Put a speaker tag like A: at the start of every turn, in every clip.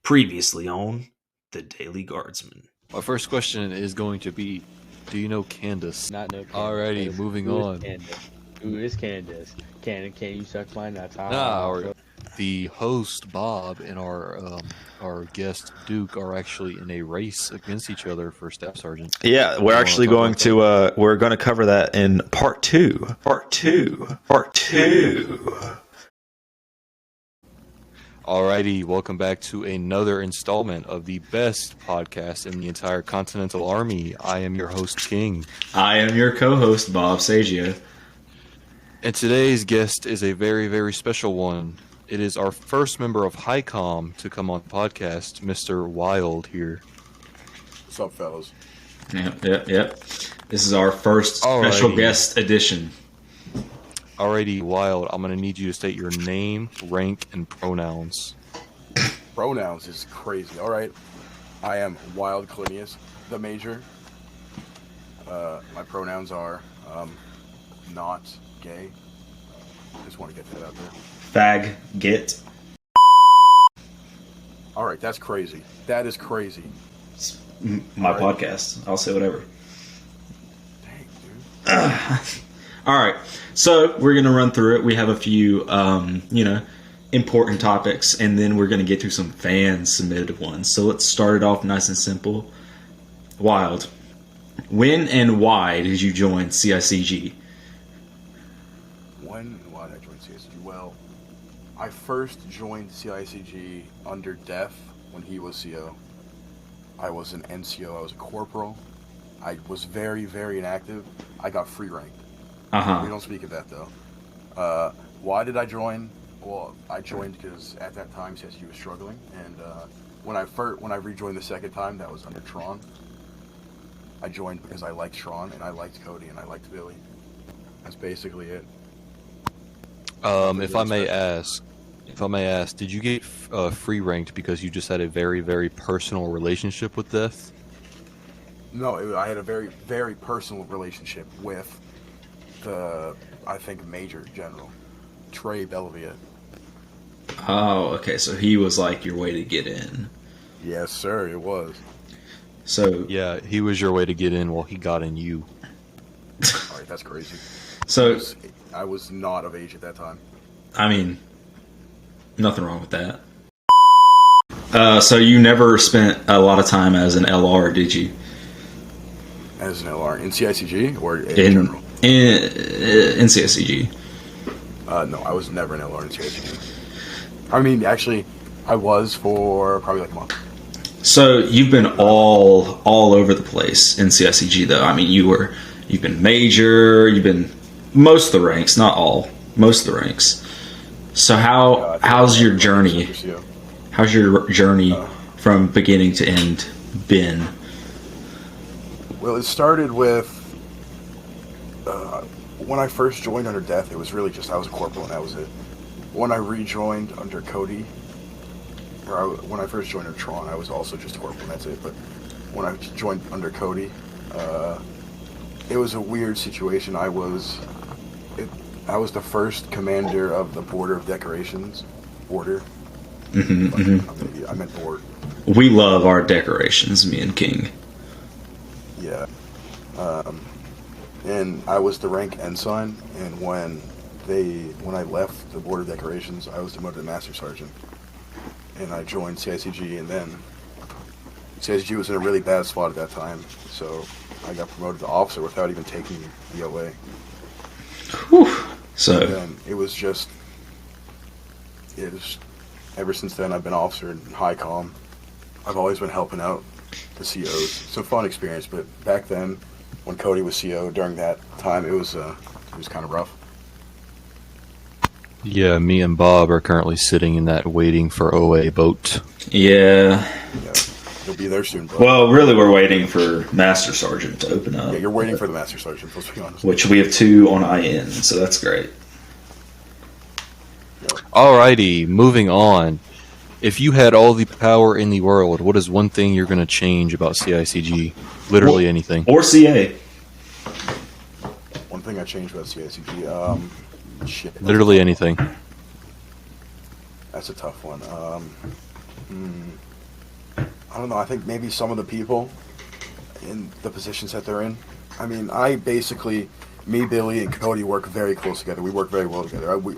A: Previously on the Daily Guardsmen.
B: My first question is going to be, do you know Candace?
C: Not no Candace.
B: Alrighty, moving on.
C: Who is Candace? Can you suck my nuts?
B: The host Bob and our guest Duke are actually in a race against each other for staff sergeant.
A: Yeah, we're actually going to we're going to cover that in part two.
B: Alrighty, welcome back to another installment of the best podcast in the entire Continental Army. I am your host, King.
A: I am your co-host, Bob Saggio.
B: And today's guest is a very, very special one. It is our first member of HiCom to come on the podcast, Mr. Wild here.
D: What's up, fellas?
A: Yep. This is our first special guest edition.
B: Alrighty, Wild, I'm going to need you to state your name, rank, and pronouns.
D: Pronouns is crazy. All right. I am WildKalinius, the Major. My pronouns are not gay. Just want to get that out there.
A: Fag, get.
D: All right, that's crazy. That is crazy.
A: It's my podcast. I'll say whatever.
D: Dang, dude.
A: All right, so we're going to run through it. We have a few, important topics, and then we're going to get to some fan-submitted ones. So let's start it off nice and simple. Wild, when and why did you join CICG?
D: When and why did I join CICG? Well, I first joined CICG under Def when he was CO. I was an NCO. I was a corporal. I was very, very inactive. I got free rank.
A: Uh-huh.
D: We don't speak of that, though. Why did I join? Well, I joined because at that time CSU was struggling, and when I rejoined the second time, that was under Tron. I joined because I liked Tron, and I liked Cody, and I liked Billy. That's basically it.
B: If I may ask, did you get free ranked because you just had a very, very personal relationship with Death?
D: No, I had a very, very personal relationship with the, I think, Major General, Trey Belleviet.
A: Oh, okay, so he was like your way to get in.
D: Yes, sir, it was.
A: So
B: yeah, he was your way to get in while he got in you.
D: All right, that's crazy.
A: So
D: I was not of age at that time.
A: I mean, nothing wrong with that. So you never spent a lot of time as an LR, did you?
D: As an LR in CICG or in general?
A: In CICG.
D: No, I was never an LR in CICG. I mean, actually, I was for probably like a month.
A: So you've been all over the place in CICG, though. I mean, you've been major, you've been most of the ranks, not all, most of the ranks. So how's your journey? How's your journey from beginning to end been?
D: Well, it started with when I first joined under Death. It was really just I was a corporal and that was it. When I rejoined under Cody, when I first joined under Tron, I was also just a corporal and that's it. But when I joined under Cody, it was a weird situation. I was the first commander of the Border of Decorations. Border. I meant board.
A: We love our decorations, me and King.
D: Yeah. And I was the rank ensign, and when I left the Board of Decorations, I was demoted to Master Sergeant. And I joined CICG, and then CICG was in a really bad spot at that time, so I got promoted to officer without even taking the OA.
A: Whew. So
D: and it was ever since then I've been officer in HiCom. I've always been helping out the COs. It's a fun experience, but back then, when Cody was CO, during that time, it was kind of rough.
B: Yeah, me and Bob are currently sitting in that waiting for OA boat.
A: Yeah.
D: You'll be there soon, bro.
A: Well, really, we're waiting for Master Sergeant to open up.
D: Yeah, you're waiting for the Master Sergeant, let's be honest.
A: Which we have 2 on IN, so that's great.
B: Alrighty, moving on. If you had all the power in the world, what is one thing you're going to change about CICG? Literally anything.
A: Or CA.
D: One thing I changed about CICG, shit.
B: Literally anything.
D: That's a tough one. don't know. I think maybe some of the people in the positions that they're in. I mean, I basically, me, Billy, and Cody work very close together. We work very well together. We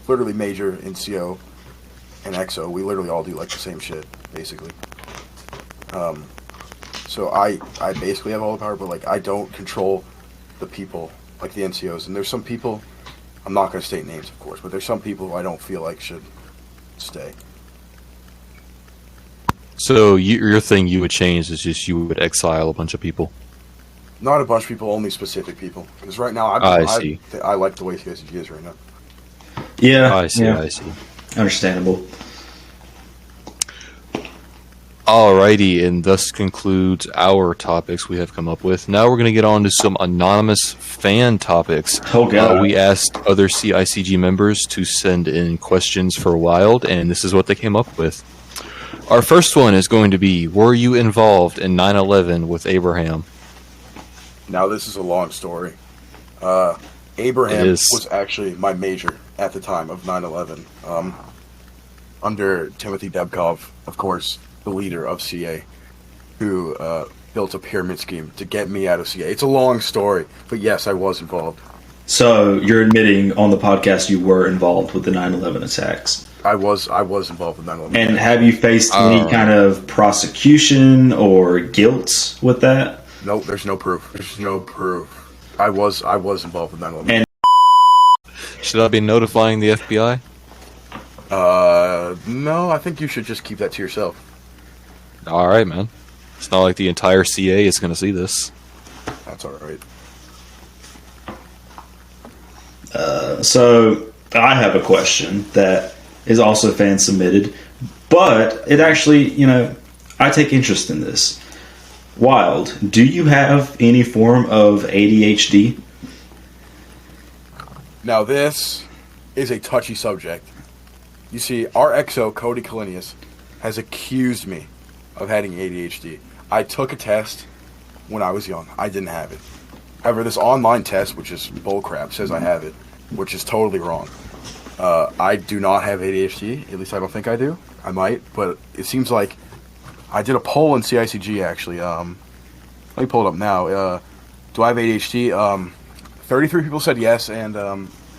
D: literally major in CO and EXO. We literally all do like the same shit, basically. So I basically have all the power, but like I don't control the people, like the NCOs. And there's some people, I'm not going to state names, of course, but there's some people who I don't feel like should stay.
B: So your thing you would change is just you would exile a bunch of people.
D: Not a bunch of people, only specific people. Because right now,
B: I see.
D: I like the way CSG is right now.
A: Yeah,
B: I see.
A: yeah.
B: I see.
A: Understandable.
B: Alrighty, and thus concludes our topics we have come up with. Now we're going to get on to some anonymous fan topics.
A: Oh, God.
B: We asked other CICG members to send in questions for Wild, and this is what they came up with. Our first one is going to be, were you involved in 9/11 with Abraham?
D: Now, this is a long story. Abraham was actually my major at the time of 9/11. Under Timothy Debkov, of course, the leader of CA, who built a pyramid scheme to get me out of CA. It's a long story, but yes, I was involved.
A: So you're admitting on the podcast you were involved with the 9/11 attacks.
D: I was involved with 9/11.
A: And have you faced any kind of prosecution or guilt with that?
D: Nope, there's no proof. There's no proof. I was involved with 9/11.
A: And
B: Should I be notifying the FBI?
D: No, I think you should just keep that to yourself.
B: Alright, man. It's not like the entire CA is going to see this.
D: That's alright.
A: So I have a question that is also fan submitted, but it actually, I take interest in this. Wild, do you have any form of ADHD?
D: Now this is a touchy subject. You see, our XO, Cody Kalinius, has accused me of having ADHD. I took a test when I was young. I didn't have it. However, this online test, which is bullcrap, says I have it, which is totally wrong. I do not have ADHD. At least I don't think I do. I might, but it seems like I did a poll in CICG, actually. Let me pull it up now. Do I have ADHD? 33 people said yes, and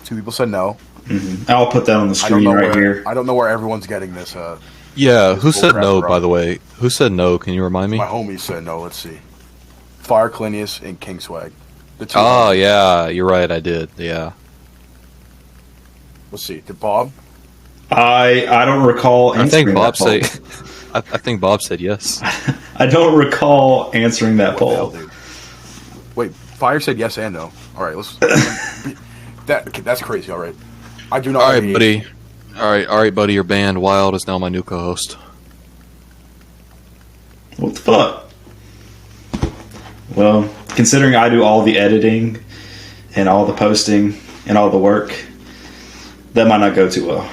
D: 2 people said no.
A: Mm-hmm. I'll put that on the screen right here.
D: I don't know where everyone's getting this.
B: Yeah,
D: this
B: who said no,
D: from.
B: by the way? Who said no? Can you remind me?
D: My homies said no. Let's see. WildKalinius and King Swag. The two.
B: Oh, yeah, you're right, I did. Yeah.
D: Let's see. Did Bob?
A: I don't recall answering
B: I think Bob
A: that poll.
B: said. I think Bob said yes.
A: I don't recall answering that
D: What the hell,
A: poll.
D: dude? Wait, Fire said yes and no. All right, let's. That's crazy. All right, I do not.
B: All
D: have
B: right,
D: ADHD.
B: buddy. All right, buddy. Your band Wild is now my new co-host.
A: What the fuck? Well, considering I do all the editing and all the posting and all the work, that might not go too well.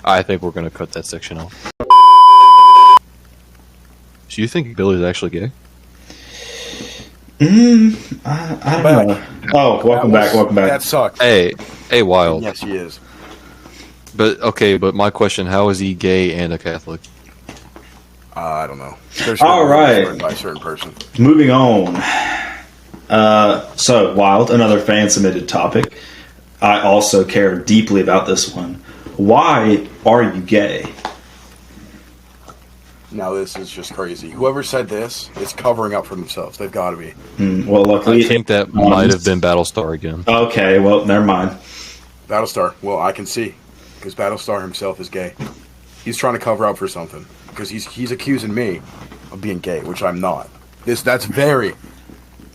B: I think we're gonna cut that section off. Do you think Billy's actually gay?
A: I don't know. Oh, welcome back.
D: That sucked.
B: Hey, Wild.
D: Yes, he is.
B: But my question: how is he gay and a Catholic?
D: I don't know. There's
A: All right.
D: certain by a certain person.
A: Moving on. So, Wild, another fan submitted topic. I also care deeply about this one. Why are you gay?
D: Now this is just crazy. Whoever said this is covering up for themselves. They've got to be.
A: Well, luckily,
B: I think that might have been Battlestar again.
A: Okay, well, never mind.
D: Battlestar. Well, I can see because Battlestar himself is gay. He's trying to cover up for something because he's accusing me of being gay, which I'm not. That's very,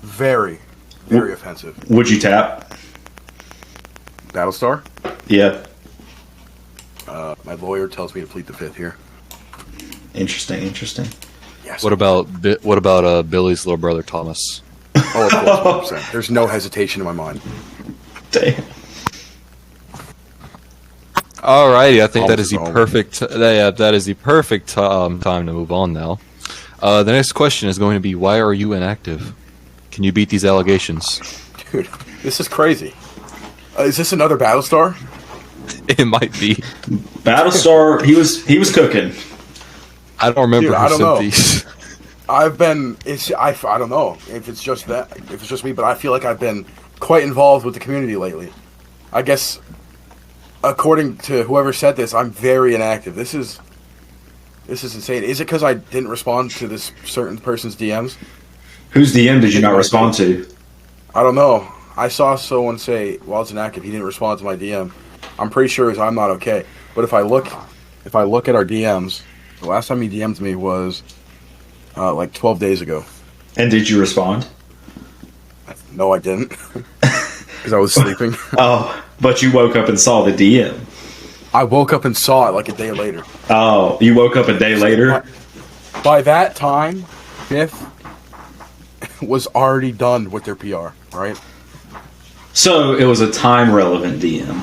D: very, very offensive.
A: Would you tap?
D: Battlestar.
A: Yeah.
D: My lawyer tells me to plead the fifth here.
A: Interesting.
D: Yes.
B: What about Billy's little brother Thomas?
D: Oh, of course, 100%. There's no hesitation in my mind.
A: Damn.
B: Alrighty, I think that is the
D: Thomas
B: perfect. That is the perfect time to move on now. The next question is going to be: why are you inactive? Can you beat these allegations?
D: Dude, this is crazy. Is this another Battlestar?
B: It might be.
A: Battlestar, he was cooking.
B: I don't remember
D: Dude,
B: who
D: I don't
B: sent
D: know.
B: these.
D: I don't know if it's just me, but I feel like I've been quite involved with the community lately. I guess, according to whoever said this, I'm very inactive. This is insane. Is it because I didn't respond to this certain person's DMs?
A: Whose DM did you not respond to?
D: I don't know. I saw someone say, "Well, it's inactive. He didn't respond to my DM." I'm pretty sure it's I'm not okay. But if I look at our DMs, the last time he DM'd me was like 12 days ago.
A: And did you respond?
D: No, I didn't, because I was sleeping.
A: Oh, but you woke up and saw the DM.
D: I woke up and saw it like a day later.
A: Oh, you woke up a day later?
D: By that time, Fifth was already done with their PR, right?
A: So it was a time-relevant DM.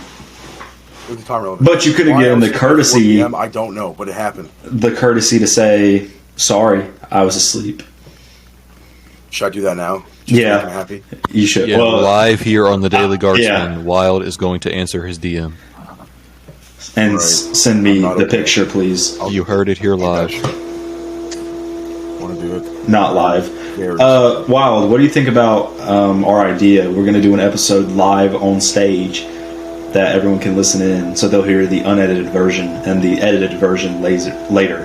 D: It was a time relevant.
A: But you couldn't
D: Why
A: get
D: I
A: him
D: was
A: the courtesy...
D: PM, I don't know, but it happened.
A: The courtesy to say, sorry, I was asleep.
D: Should I do that now? Just
A: Yeah.
D: to make him happy?
A: You should.
B: Yeah,
A: Well,
B: live here on the Daily Guardsman,
A: yeah.
B: Wild is going to answer his DM.
A: and
D: Right.
A: send me
D: Not
A: the
D: okay.
A: picture, please.
B: You heard it here live.
D: Want to do it?
A: Not live.
D: There.
A: Wild, what do you think about our idea? We're going to do an episode live on stage that everyone can listen in, so they'll hear the unedited version and the edited version later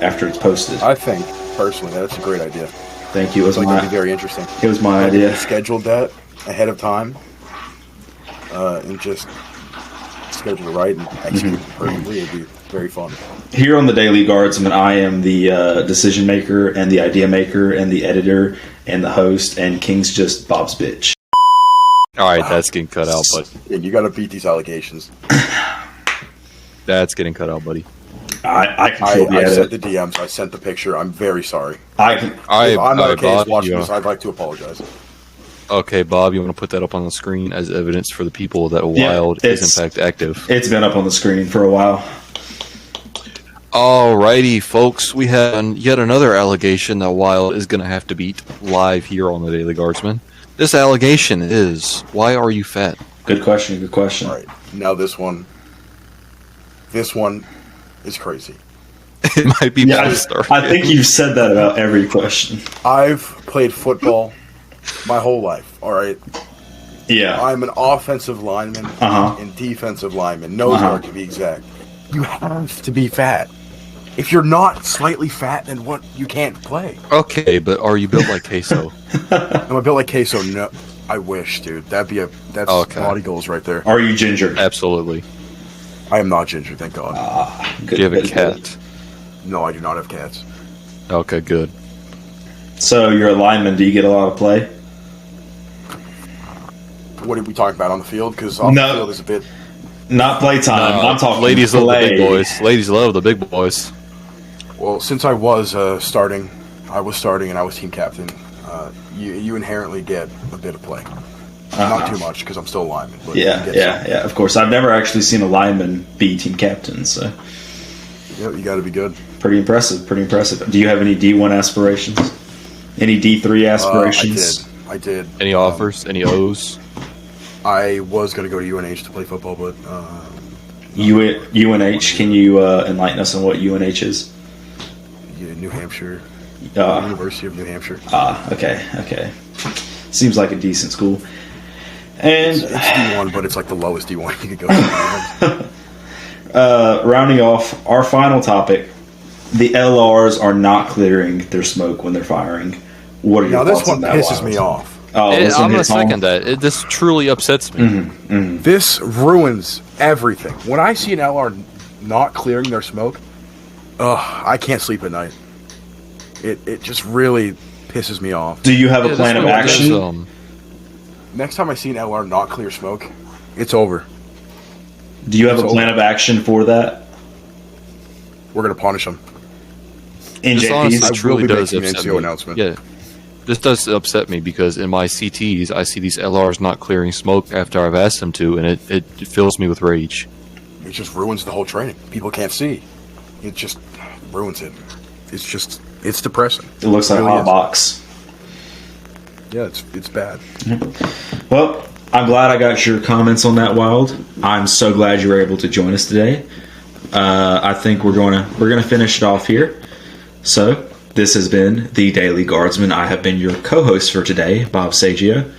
A: after it's posted.
D: I think, personally, that's a great idea.
A: Thank you. It was
D: It's like it'd be
A: my,
D: very interesting.
A: it was my
D: If we
A: idea.
D: scheduled that ahead of time, and just schedule it right and execute it perfectly, it'd be very fun.
A: Here on the Daily Guardsman, I am the decision maker and the idea maker and the editor and the host, and King's just Bob's bitch.
B: All right, that's getting cut out, but
D: Yeah, you got to beat these allegations.
B: that's getting cut out, buddy.
A: I control the
D: I sent
A: edit.
D: the DMs. I sent the picture. I'm very sorry.
A: I can.
B: All
D: If
B: right,
D: I'm not okay
B: Bob,
D: watching
B: you
D: this,
B: wanna-
D: I'd like to apologize.
B: okay, Bob, you want to put that up on the screen as evidence for the people that
A: Yeah,
B: Wild is
A: it's-
B: in fact active.
A: It's been up on the screen for a while.
B: Alrighty, folks, we have yet another allegation that Wild is going to have to beat live here on the Daily Guardsman. This allegation is, why are you fat?
A: Good question. Good question.
D: All right, now this one is crazy.
B: It might be
A: Yeah,
B: better to start.
A: I think you've said that about every question.
D: I've played football my whole life. All right,
A: Yeah.
D: I'm an offensive lineman
A: Uh-huh.
D: and defensive lineman, nose guard to be exact. You have to be fat. If you're not slightly fat, then what? You can't play.
B: Okay, but are you built like queso?
D: Am I built like queso? No, I wish, dude. That's
B: Okay.
D: body goals right there.
A: Are you ginger?
B: Absolutely.
D: I am not ginger, thank God.
A: Good,
B: Do you have a
A: good.
B: cat?
D: No, I do not have cats.
B: Okay, good.
A: So you're a lineman. Do you get a lot of play?
D: What are we talking about on the field? Because on
A: No.
D: the field is a bit.
A: Not playtime. I'm talking
B: ladies love the
A: play.
B: big boys. Ladies love the big boys.
D: Well, since I was starting and I was team captain. You inherently get a bit of play. Not too much because I'm still a lineman. But you
A: Yeah,
D: get
A: yeah. Of course, I've never actually seen a lineman be team captain, so
D: some. Yeah, you got to be good.
A: pretty impressive. Pretty impressive. Do you have any D1 aspirations? Any D3 aspirations?
D: I did.
B: Any offers? Any O's?
D: I was going to go to UNH to play football, but
A: UNH. Can you enlighten us on what UNH is?
D: New Hampshire,
A: Uh,
D: University of New Hampshire.
A: Okay. Seems like a decent school. And
D: It's D1, but it's like the lowest D1 you could go to.
A: rounding off our final topic, the LRs are not clearing their smoke when they're firing. What are your
D: Now this
A: thoughts on
D: one
A: that?
D: pisses
A: Wild?
D: me off.
A: Oh, this one
B: I'm going to
A: hits home?
B: second that. This truly upsets me.
D: This ruins everything. When I see an LR not clearing their smoke, I can't sleep at night. It just really pisses me off.
A: Do you have a
B: Yeah,
A: plan
B: this
A: of
B: one
A: action?
B: is,
D: Next time I see an LR not clear smoke, it's over.
A: Do you have a
D: So-
A: plan of action for that?
D: We're gonna punish them.
B: this
A: NJPs?
B: honestly
D: I will
B: truly
D: be
B: does
D: making an
B: upset
D: NCO
B: me.
D: announcement.
B: Yeah, this does upset me because in my CTs, I see these LRs not clearing smoke after I've asked them to, and it fills me with rage.
D: It just ruins the whole training. People can't see. It just ruins it. It's depressing.
A: It looks like a
D: Really
A: hot
D: is.
A: box.
D: Yeah, it's bad.
A: Well, I'm glad I got your comments on that, Wild. I'm so glad you were able to join us today. I think we're gonna finish it off here. So, this has been the Daily Guardsman. I have been your co-host for today, Bob Saggio.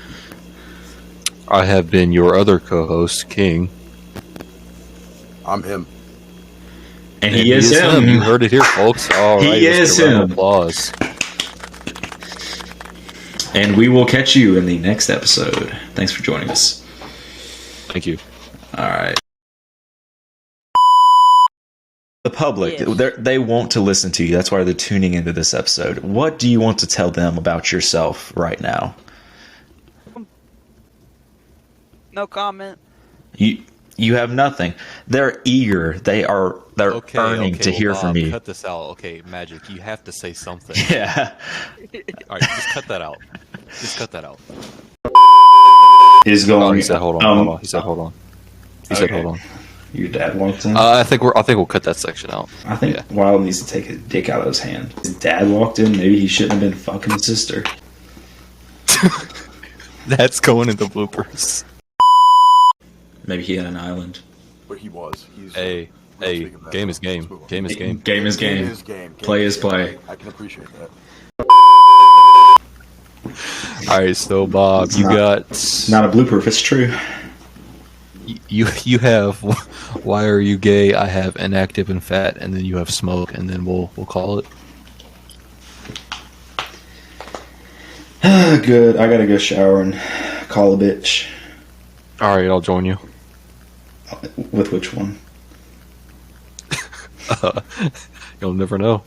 B: I have been your other co-host, King.
D: I'm him.
A: And he is him.
B: You heard it here, folks. All right,
A: He is him.
B: Applause.
A: And we will catch you in the next episode. Thanks for joining us.
B: Thank you.
A: All right.
E: The public,
F: Yes.
E: they want to listen to you. That's why they're tuning into this episode. What do you want to tell them about yourself right now?
F: No comment.
E: You have nothing. They're eager. They're earning to
B: well,
E: hear from
B: Bob,
E: you.
B: Cut this out. Okay, Magic, you have to say something.
E: Yeah.
B: All right, just cut that out. Just cut that out.
A: He's
B: Oh,
A: going.
B: he said, hold on, hold on. He said, hold on. He said,
A: Okay.
B: hold on.
A: Your dad walked in.
B: I think we'll cut that section out.
A: I think
B: yeah.
A: Wild needs to take his dick out of his hand. His dad walked in. Maybe he shouldn't have been fucking his sister.
B: That's going in the bloopers.
A: Maybe he had an island.
D: But he was. He's.
B: Hey,
D: we'll
B: hey,
D: speak of that.
B: game is
D: Let's
B: game.
D: move on.
B: Game is game.
A: Game is game.
D: is game.
A: Play is
D: game.
A: play.
D: I can appreciate that.
B: All right, so Bob,
A: It's
B: you
A: not-
B: got
A: Not a blooper if it's true.
B: you have why are you gay? I have inactive and fat, and then you have smoke, and then we'll call it.
A: Good. I gotta go shower and call a bitch.
B: All right, I'll join you.
A: With which one?
B: You'll never know.